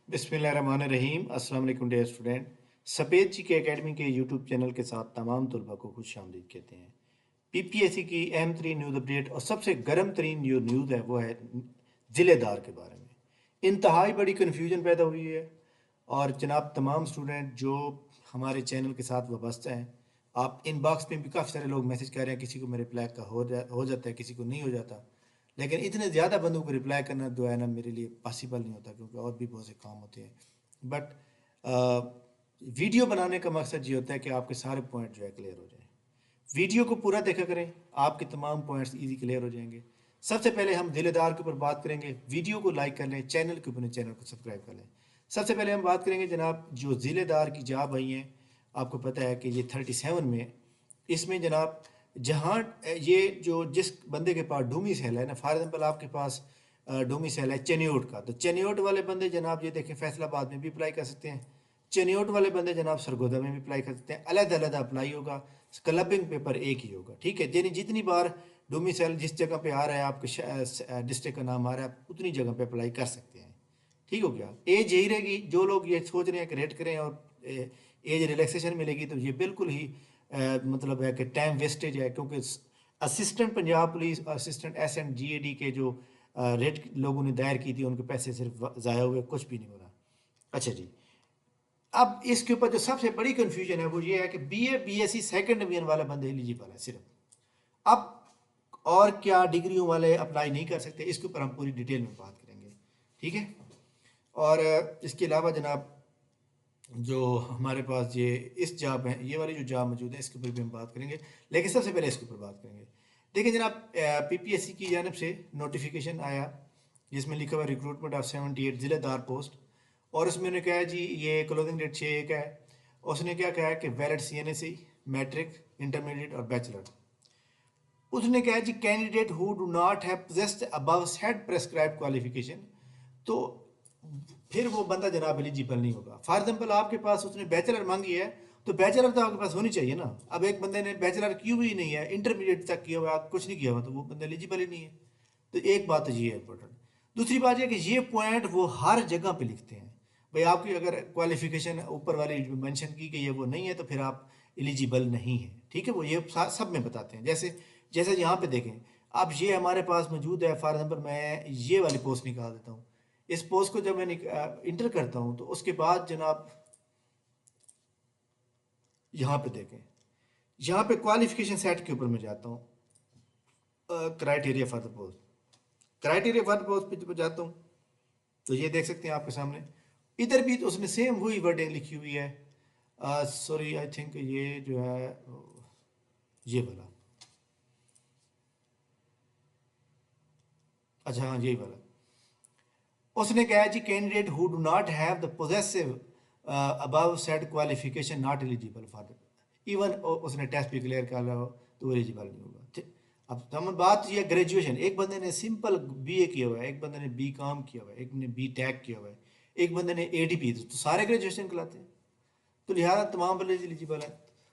बिस्मिल्लाहिर्रहमानिर्रहीम। अस्सलाम वालेकुम डियर स्टूडेंट। सफ़ेद जी के एकेडमी के यूट्यूब चैनल के साथ तमाम तलबा को खुश आमदीद कहते हैं। पीपीएससी की अहम तरीन न्यूज़ अपडेट और सबसे गर्म तरीन जो न्यूज़ है वो है ज़िलेदार के बारे में। इंतहाई बड़ी कन्फ्यूजन पैदा हुई है और जनाब तमाम स्टूडेंट जो हमारे चैनल के साथ वाबस्ता हैं, आप इनबॉक्स में भी काफ़ी सारे लोग मैसेज कर रहे हैं, किसी को मेरे रिप्लाई का हो जाता है, किसी को नहीं हो जाता। लेकिन इतने ज़्यादा बंदों को रिप्लाई करना जो है ना मेरे लिए पॉसिबल नहीं होता, क्योंकि और भी बहुत से काम होते हैं। बट वीडियो बनाने का मकसद ये होता है कि आपके सारे पॉइंट जो है क्लियर हो जाएं। वीडियो को पूरा देखा करें, आपके तमाम पॉइंट्स इजी क्लियर हो जाएंगे। सबसे पहले हम दिलेदार के ऊपर बात करेंगे। वीडियो को लाइक कर लें, चैनल के ऊपर चैनल को सब्सक्राइब कर लें। सबसे पहले हम बात करेंगे जनाब जो ज़िलेदार की जॉब आई हैं। आपको पता है कि ये 37 में, इसमें जनाब जहाँ ये जो जिस बंदे के पास डोमिसाइल है ना, फॉर एग्जाम्पल आपके पास डोमिसाइल है चेन्योट का, तो चेन्योट वाले बंदे जनाब ये देखें फैसलाबाद में भी अप्लाई कर सकते हैं। चेन्योट वाले बंदे जनाब सरगोदा में भी अप्लाई कर सकते हैं। अलग अलग अप्लाई होगा, क्लबिंग पेपर एक ही होगा, ठीक है। यानी जितनी बार डोमिसाइल जिस जगह पे आ रहा है, आपके डिस्ट्रिक्ट का नाम आ रहा है, उतनी जगह पे अप्लाई कर सकते हैं। ठीक हो गया। एज यही रहेगी। जो लोग ये सोच रहे हैं कि रेट करें और एज रिलैक्सेशन मिलेगी, तो ये बिल्कुल ही मतलब है कि टाइम वेस्टेज है, क्योंकि assistant Punjab police, assistant S and GAD के जो रेट लोगों ने दायर की थी, उनके पैसे सिर्फ ज़ाया हुए, कुछ भी नहीं हो रहा। अच्छा जी, अब इसके ऊपर जो सबसे बड़ी कंफ्यूजन है वो ये है कि BA BSc सेकंड डिवीजन वाला बंदे एलिजिबल है सिर्फ। अब और क्या डिग्रियों वाले अप्लाई नहीं कर सकते, इसके ऊपर हम पूरी डिटेल में बात करेंगे, ठीक है। और इसके अलावा जनाब जो हमारे पास ये इस जॉब है, ये वाली जो जॉब मौजूद है, इसके ऊपर भी हम बात करेंगे। लेकिन सबसे पहले इसके ऊपर बात करेंगे। देखिए जनाब, PPSC की जानब से नोटिफिकेशन आया जिसमें लिखा हुआ रिक्रूटमेंट ऑफ 78 ज़िलेदार पोस्ट, और उसमें उन्होंने कहा है जी ये क्लोजिंग डेट 6/1 है। उसने क्या कहा है कि वैलिड CNSE, मैट्रिक, इंटरमीडिएट और बैचलर। उसने कहा जी candidate who do not have possessed above said prescribe qualification, तो फिर वो बंदा जनाब एलिजिबल नहीं होगा। फॉर एग्जाम्पल आपके पास उसने बैचलर मांगी है, तो बैचलर तो आपके पास होनी चाहिए ना। अब एक बंदे ने बैचलर की हुई नहीं है, इंटरमीडिएट तक किया हुआ, कुछ नहीं किया हुआ, तो वो बंदा एलिजिबल ही नहीं है। तो एक बात तो ये है इंपॉर्टेंट। दूसरी बात यह कि ये पॉइंट वो हर जगह पे लिखते हैं। भाई आपकी अगर क्वालिफिकेशन ऊपर वाली मेंशन की गई है वो नहीं है, तो फिर आप एलिजिबल नहीं है, ठीक है। वो ये सब में बताते हैं। जैसे जैसे यहाँ पे देखें, अब ये हमारे पास मौजूद है। फॉर एग्जाम्पल मैं ये वाली पोस्ट निकाल देता हूँ। इस पोस्ट को जब मैं इंटर करता हूँ, तो उसके बाद जनाब यहाँ पे देखें, यहाँ पे क्वालिफिकेशन सेट के ऊपर मैं जाता हूँ, criteria for the post, criteria for the post पे जब जाता हूँ, तो ये देख सकते हैं आपके सामने। इधर भी तो उसने सेम वही वर्डिंग लिखी हुई है। सॉरी, आई थिंक ये जो है ये वाला, अच्छा हाँ यही वाला। उसने कहा जी candidate who do not have the possessive above said qualification not eligible for the, even उसने टेस्ट भी क्लियर कर लो तो एलिजिबल नहीं होगा, ठीक। अब हम बात ये ग्रेजुएशन, एक बंदे ने सिंपल BA किया हुआ है, एक बंदे ने BCom किया हुआ है, एक ने BTech किया हुआ है, एक बंदे ने ADP, तो सारे ग्रेजुएशन कहलाते हैं। तो लिहाजा तमाम बंदे एलिजिबल है।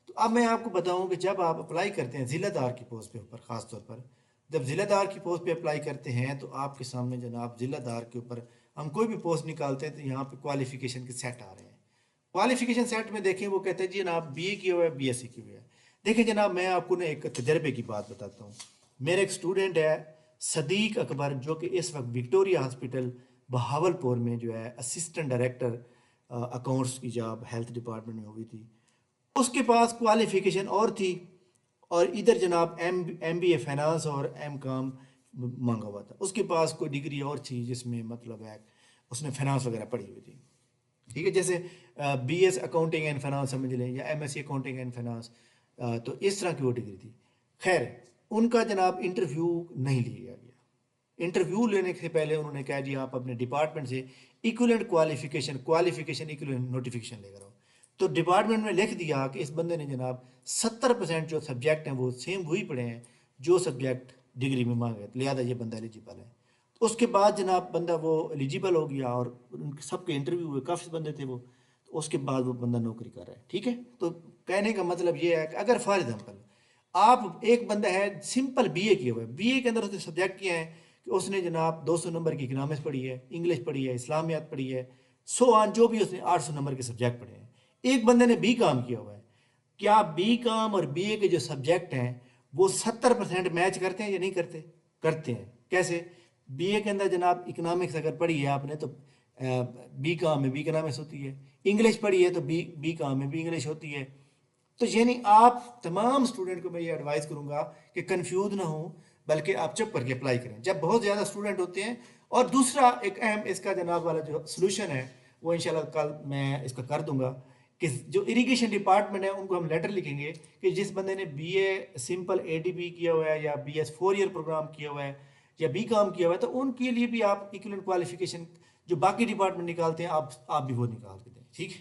तो अब मैं आपको बताऊं कि जब आप अप्लाई करते हैं ज़िलेदार की पोस्ट पे ऊपर, ख़ास तौर पर जब ज़िलेदार की पोस्ट पे अप्लाई करते हैं, तो आपके सामने जनाब ज़िलेदार के ऊपर हम कोई भी पोस्ट निकालते हैं तो यहाँ पे क्वालिफिकेशन के सेट आ रहे हैं। क्वालिफिकेशन सेट में देखें, वो कहते हैं जी जनाब BA किया हुआ है, BSc किया हुआ है। देखिए जनाब, मैं आपको ना एक तजर्बे की बात बताता हूँ। मेरे एक स्टूडेंट है सदीक अकबर, जो कि इस वक्त विक्टोरिया हॉस्पिटल बहावलपुर में जो है असिस्टेंट डायरेक्टर अकाउंट्स की जॉब हेल्थ डिपार्टमेंट में हुई थी। उसके पास क्वालिफिकेशन और थी, और इधर जनाब MBA फाइनेंस और M.Com मांगा हुआ था। उसके पास कोई डिग्री और थी जिसमें मतलब है उसने फाइनेंस वगैरह पढ़ी हुई थी, ठीक है। जैसे BS अकाउंटिंग एंड फाइनेंस समझ लें, या MSc अकाउंटिंग एंड फाइनेंस, तो इस तरह की वो डिग्री थी। खैर, उनका जनाब इंटरव्यू नहीं लिया गया। इंटरव्यू लेने से पहले उन्होंने कहा जी आप अपने डिपार्टमेंट से इक्वलेंट क्वालिफिकेशन इक्वलेंट नोटिफिकेशन लेकर आओ। तो डिपार्टमेंट में लिख दिया कि इस बंदे ने जनाब 70% जो सब्जेक्ट हैं वो सेम वही पढ़े हैं जो सब्जेक्ट डिग्री में मांगे, लिहाजा ये बंदा एलिजिबल है। तो उसके बाद जनाब बंदा वो एलिजिबल हो गया, और उनके सबके इंटरव्यू हुए, काफ़ी बंदे थे वो। तो उसके बाद वो बंदा नौकरी कर रहा है, ठीक है। तो कहने का मतलब ये है कि अगर फॉर एग्जाम्पल आप, एक बंदा है सिंपल BA किया हुआ है, BA के अंदर उसने सब्जेक्ट किए हैं कि उसने जनाब 200 नंबर की इकनॉमिक्स पढ़ी है, इंग्लिश पढ़ी है, इस्लामियात पढ़ी है, सो ऑन, जो भी उसने 800 नंबर के सब्जेक्ट पढ़े हैं। एक बंदे ने बी काम किया हुआ है, क्या बी काम और बीए के जो सब्जेक्ट हैं वो 70% मैच करते हैं या नहीं करते? करते हैं। कैसे? बीए के अंदर जनाब इकोनॉमिक्स अगर पढ़ी है आपने तो बी काम में बी इकोनॉमिक्स होती है, इंग्लिश पढ़ी है तो बी काम में बी इंग्लिश होती है। तो यानी आप तमाम स्टूडेंट को मैं ये एडवाइस करूंगा कि कंफ्यूज ना हो, बल्कि आप चुप करके अप्लाई करें जब बहुत ज़्यादा स्टूडेंट होते हैं। और दूसरा एक अहम इसका जनाब वाला जो सोल्यूशन है वो इंशाल्लाह कल मैं इसका कर दूंगा कि जो इरिगेशन डिपार्टमेंट है उनको हम लेटर लिखेंगे कि जिस बंदे ने बीए सिंपल एडीबी किया हुआ है या बीएस 4 ईयर प्रोग्राम किया हुआ है या बी काम किया हुआ है, तो उनके लिए भी आप इक्विवेलेंट क्वालिफिकेशन जो बाकी डिपार्टमेंट निकालते हैं आप भी वो निकाल के दें, ठीक है?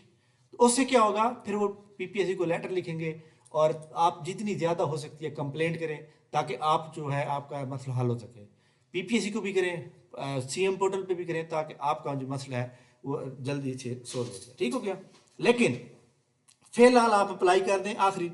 तो उससे क्या होगा, फिर वो पीपीएससी को लेटर लिखेंगे और आप जितनी ज़्यादा हो सकती है कंप्लेंट करें ताकि आप जो है आपका मसला हल हो सके। पीपीएससी को भी करें, सीएम पोर्टल पे भी करें ताकि आपका जो मसला है वो जल्दी से सोल्व हो जाए। ठीक हो गया? लेकिन फिलहाल आप अप्लाई कर दें, आखिरी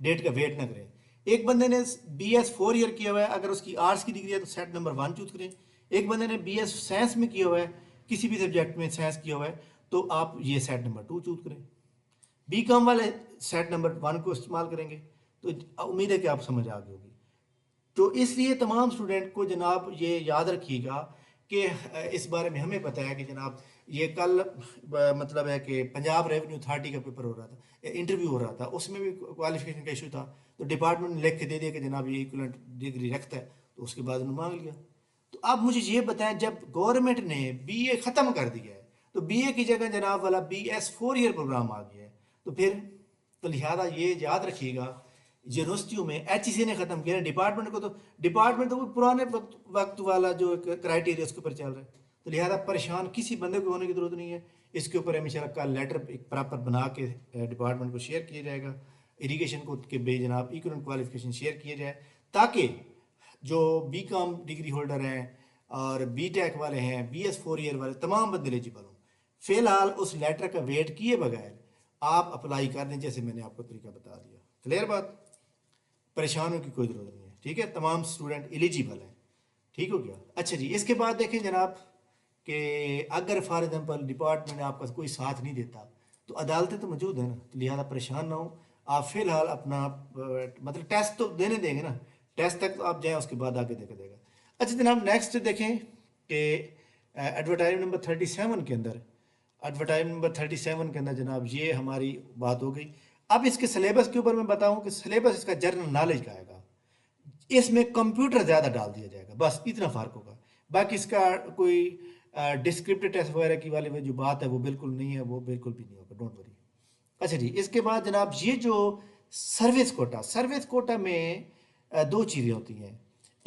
डेट का वेट ना करें। एक बंदे ने बीएस 4 ईयर किया हुआ है, अगर उसकी आर्ट्स की डिग्री है तो सेट नंबर 1 चूज करें। एक बंदे ने बीएस साइंस में किया हुआ है, किसी भी सब्जेक्ट में साइंस किया हुआ है, तो आप ये सेट नंबर 2 चूज करें। बी कॉम वाले सेट नंबर 1 को इस्तेमाल करेंगे। तो उम्मीद है कि आप समझ आ गई होगी। तो इसलिए तमाम स्टूडेंट को जनाब ये याद रखिएगा कि इस बारे में हमें पता है कि जनाब ये कल मतलब है कि पंजाब रेवेन्यू अथॉरिटी का पेपर हो रहा था, इंटरव्यू हो रहा था, उसमें भी क्वालिफिकेशन का इशू था। तो डिपार्टमेंट ने लिख के दे दिया कि जनाब ये इक्विवेलेंट डिग्री रखता है, तो उसके बाद उन्होंने मांग लिया। तो आप मुझे ये बताएं, जब गवर्नमेंट ने बीए ख़त्म कर दिया है तो बीए की जगह जनाब वाला बीएस 4 ईयर प्रोग्राम आ गया है, तो फिर तो लिहाजा ये याद रखिएगा यूनिवर्सिटियों में एचईसी ने ख़त्म किया, डिपार्टमेंट को तो डिपार्टमेंट तो वो पुराने वक्त वाला जो क्राइटेरिया उसके ऊपर चल रहा है। तो लिहाजा परेशान किसी बंदे को होने की जरूरत नहीं है। इसके ऊपर इंशाल्लाह का लेटर एक प्रॉपर बना के डिपार्टमेंट को शेयर किया जाएगा, इरिगेशन को के बे जनाब इक्विवेलेंट क्वालिफिकेशन शेयर किया जाए, ताकि जो बी कॉम डिग्री होल्डर हैं और बी टेक वाले हैं, बीएस 4 ईयर वाले तमाम बंदे एलिजिबल हों। फिलहाल उस लेटर का वेट किए बगैर आप अप्लाई कर दें, जैसे मैंने आपको तरीका बता दिया। क्लियर बात? परेशान होने की कोई ज़रूरत नहीं है, ठीक है? तमाम स्टूडेंट एलिजिबल हैं। ठीक हो गया? अच्छा जी, इसके बाद देखें जनाब कि अगर फॉर एग्जांपल डिपार्टमेंट आपका कोई साथ नहीं देता तो अदालतें तो मौजूद है ना, तो लिहाजा परेशान ना हो। आप फिलहाल अपना मतलब टेस्ट तो देने देंगे ना, टेस्ट तक तो आप जाएँ, उसके बाद आगे देखा जाएगा। अच्छा जनाब, नेक्स्ट देखें कि एडवर्टाइजमेंट नंबर 37 के अंदर, एडवर्टाइजमेंट नंबर 37 के अंदर जनाब ये हमारी बात हो गई। अब इसके सिलेबस के ऊपर मैं बताऊं कि सिलेबस इसका जनरल नॉलेज का आएगा, इसमें कंप्यूटर ज़्यादा डाल दिया जाएगा, बस इतना फ़र्क होगा। बाकी इसका कोई डिस्क्रिप्टिव टेस्ट वगैरह की वाली जो बात है वो बिल्कुल नहीं है, वो बिल्कुल भी नहीं होगा, डोंट वरी। अच्छा जी, इसके बाद जनाब ये जो सर्विस कोटा में दो चीज़ें होती हैं।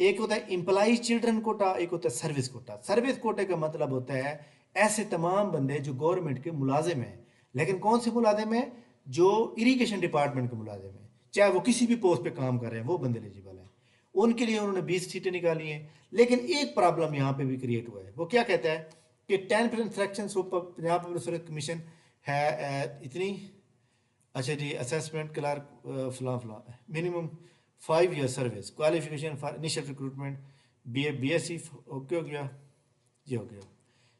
एक होता है एम्प्लॉय चिल्ड्रन कोटा, एक होता है सर्विस कोटा। सर्विस कोटे का मतलब होता है ऐसे तमाम बंदे जो गवर्नमेंट के मुलाजिम हैं, लेकिन कौन से मुलाजिम हैं? जो इरिगेशन डिपार्टमेंट के मुलाजिम हैं, चाहे वो किसी भी पोस्ट पे काम कर रहे हैं, वो बंदे एलिजिबल हैं। उनके लिए उन्होंने 20 सीटें निकाली हैं। लेकिन एक प्रॉब्लम यहाँ पे भी क्रिएट हुआ है, वो क्या कहता है कि 10% selection Punjab public service commission है इतनी। अच्छा जी, असेसमेंट क्लर्क फलां फलां, minimum 5 year service, qualification for initial recruitment BSc, okay हो गया, ये हो गया।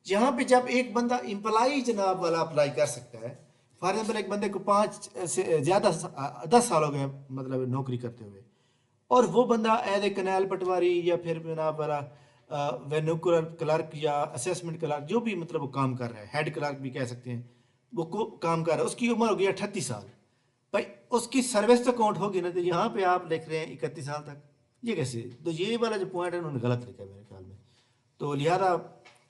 यहाँ पे जब एक बंदा एम्प्लॉय जनाब वाला अप्लाई कर सकता है, फॉर एग्जाम्पल एक बंदे को 5 से ज़्यादा 10 साल हो गए मतलब नौकरी करते हुए, और वो बंदा एज ए कनाल पटवारी या फिर जनाब वाला वेन्यूकुलर क्लर्क या असेसमेंट क्लर्क जो भी मतलब वो काम कर रहा है, हेड क्लर्क भी कह सकते हैं, वो काम कर रहा है, उसकी उम्र हो गई 38 साल। भाई उसकी सर्विस तो काउंट होगी ना, तो यहाँ पे आप लिख रहे हैं 31 साल तक, ये कैसे? तो ये वाला जो पॉइंट है उन्होंने गलत लिखा है मेरे ख्याल में। तो लिहाजा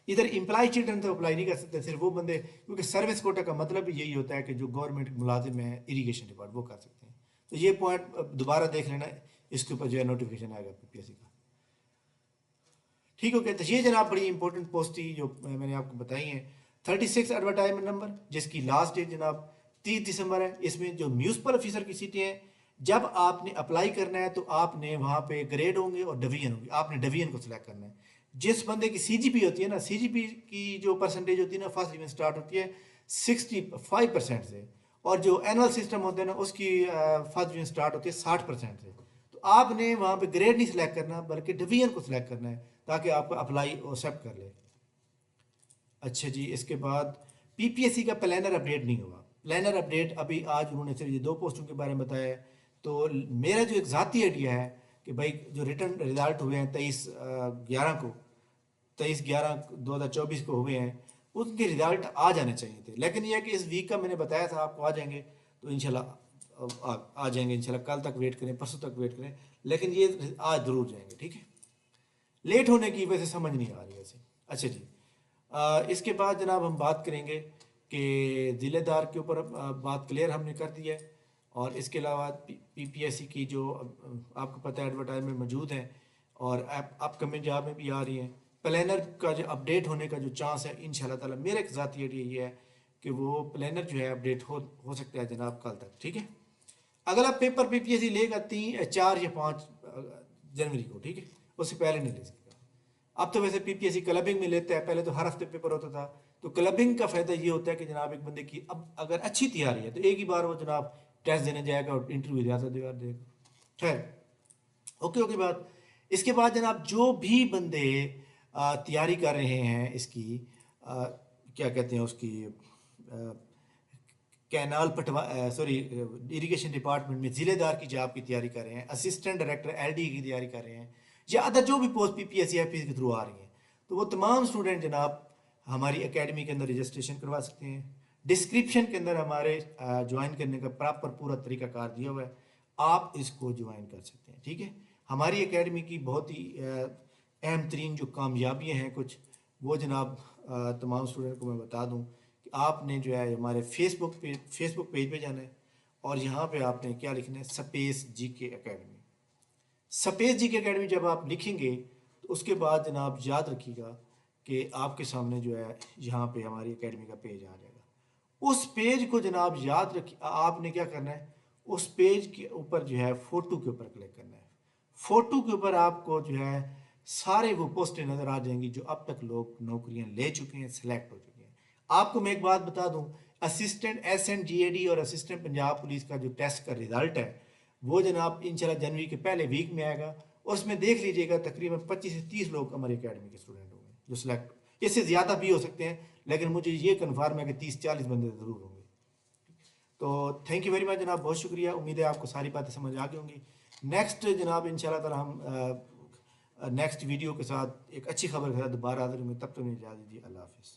इधर एम्प्लॉय चिल्ड्रन तो अप्लाई नहीं कर सकते, सिर्फ वो बंदे, क्योंकि सर्विस कोटा का मतलब भी यही होता है कि जो गवर्नमेंट मुलाजिम है इरिगेशन डिपार्टमेंट वो कर सकते हैं। तो ये पॉइंट दोबारा देख लेना, इसके ऊपर जो है नोटिफिकेशन आएगा पीपीएससी का। ठीक हो गया? तो ये जनाब बड़ी इंपॉर्टेंट पोस्ट थी जो मैंने आपको बताई है। 36 एडवर्टाइजमेंट नंबर, जिसकी लास्ट डेट जनाब 30 दिसंबर है। इसमें जो म्यूनसिपल ऑफिसर की सीटें हैं, जब आपने अप्लाई करना है तो आपने वहाँ पे ग्रेड होंगे और डिवीजन होंगे, आपने डिवीजन को सिलेक्ट करना है। जिस बंदे की सीजीपी होती है ना, सीजीपी की जो परसेंटेज होती है ना, फर्स्ट डिवीजन स्टार्ट होती है 65% से, और जो एनुअल सिस्टम होता है ना उसकी फर्स्ट डिवीजन स्टार्ट होती है 60% से। तो आपने वहाँ पे ग्रेड नहीं सिलेक्ट करना, बल्कि डिवीजन को सिलेक्ट करना है ताकि आपको अप्लाई एक्सेप्ट कर ले। अच्छा जी, इसके बाद पीपीएससी का प्लानर अपडेट नहीं हुआ। प्लानर अपडेट अभी आज उन्होंने सिर्फ ये 2 पोस्टों के बारे में बताया है। तो मेरा जो एक ज़ाती आइडिया है कि भाई जो रिटर्न रिजल्ट हुए हैं 23/11 को, 23/11/2024 को हुए हैं, उनके रिजल्ट आ जाने चाहिए थे। लेकिन यह है कि इस वीक का मैंने बताया था आपको आ जाएंगे, तो इंशाल्लाह आ जाएंगे इंशाल्लाह। कल तक वेट करें, परसों तक वेट करें, लेकिन ये आज ज़रूर जाएंगे, ठीक है। लेट होने की वजह से समझ नहीं आ रही वैसे। अच्छा जी, इसके बाद जनाब हम बात करेंगे कि ज़िलेदार के ऊपर बात क्लियर हमने कर दी है। और इसके अलावा पीपीएससी की जो आपको पता है एडवर्टाइजमेंट मौजूद है और अपकमिंग जॉब में भी आ रही हैं। प्लानर का जो अपडेट होने का जो चांस है इंशाल्लाह ताला, मेरा एक ज़ाती आइडिया ये है कि वो प्लानर जो है अपडेट हो सकता है जनाब कल तक, ठीक है। अगला पेपर पीपीएससी लेगा 4 या 5 जनवरी को, ठीक है, उससे पहले नहीं ले सकेगा। अब तो वैसे पीपीएससी क्लबिंग में लेता है, पहले तो हर हफ्ते पेपर होता था। तो क्लबिंग का फायदा ये होता है कि जनाब एक बंदे की अब अगर अच्छी तैयारी है तो एक ही बार वो जनाब टेस्ट देने जाएगा और इंटरव्यू ज़्यादा देगा। खैर, ओके ओके बात। इसके बाद जनाब जो भी बंदे तैयारी कर रहे हैं इसकी, क्या कहते हैं उसकी, canal Patwa sorry irrigation department में ज़िलेदार की जॉब की तैयारी कर रहे हैं, असिस्टेंट डायरेक्टर एलडी की तैयारी कर रहे हैं, या अदर जो भी पोस्ट पीपीएससी एफपीएससी के थ्रू आ रही हैं, तो वो तमाम स्टूडेंट जनाब हमारी एकेडमी के अंदर रजिस्ट्रेशन करवा सकते हैं। डिस्क्रिप्शन के अंदर हमारे ज्वाइन करने का प्रॉपर पूरा तरीकाकार दिया हुआ है, आप इसको ज्वाइन कर सकते हैं, ठीक है। हमारी एकेडमी की बहुत ही अहम तरीन जो कामयाबियाँ हैं कुछ, वो जनाब तमाम स्टूडेंट को मैं बता दूँ कि आपने जो है हमारे फेसबुक पेज पे जाना है और यहाँ पे आपने क्या लिखना है, space GK academy. Space GK academy जब आप लिखेंगे तो उसके बाद जनाब याद रखिएगा कि आपके सामने जो है यहाँ पे हमारी एकेडमी का पेज आ जाएगा। उस पेज को जनाब याद रखिए, आपने क्या करना है, उस पेज के ऊपर जो है फोटो के ऊपर क्लिक करना है। फोटो के ऊपर आपको जो है सारे वो पोस्टें नज़र आ जाएंगी जो अब तक लोग नौकरियां ले चुके हैं, सिलेक्ट हो चुके हैं। आपको मैं एक बात बता दूं, असिस्टेंट SNGAD और असिस्टेंट पंजाब पुलिस का जो टेस्ट का रिजल्ट है वो जनाब इंशाल्लाह जनवरी के पहले वीक में आएगा। और उसमें देख लीजिएगा तकरीबन 25 से 30 लोग हमारी अकेडमी के स्टूडेंट होंगे जो सिलेक्ट, इससे ज़्यादा भी हो सकते हैं, लेकिन मुझे ये कन्फर्म है कि 30-40 बंदे ज़रूर होंगे। तो थैंक यू वेरी मच जनाब, बहुत शुक्रिया। उम्मीद है आपको सारी बातें समझ आ गई होंगी। नेक्स्ट जनाब इंशाल्लाह ताला हम नेक्स्ट वीडियो के साथ एक अच्छी खबर के साथ दोबारा हाजिर होंगे। तब तक मुझे इजाज़त दीजिए, अल्लाह हाफिज़।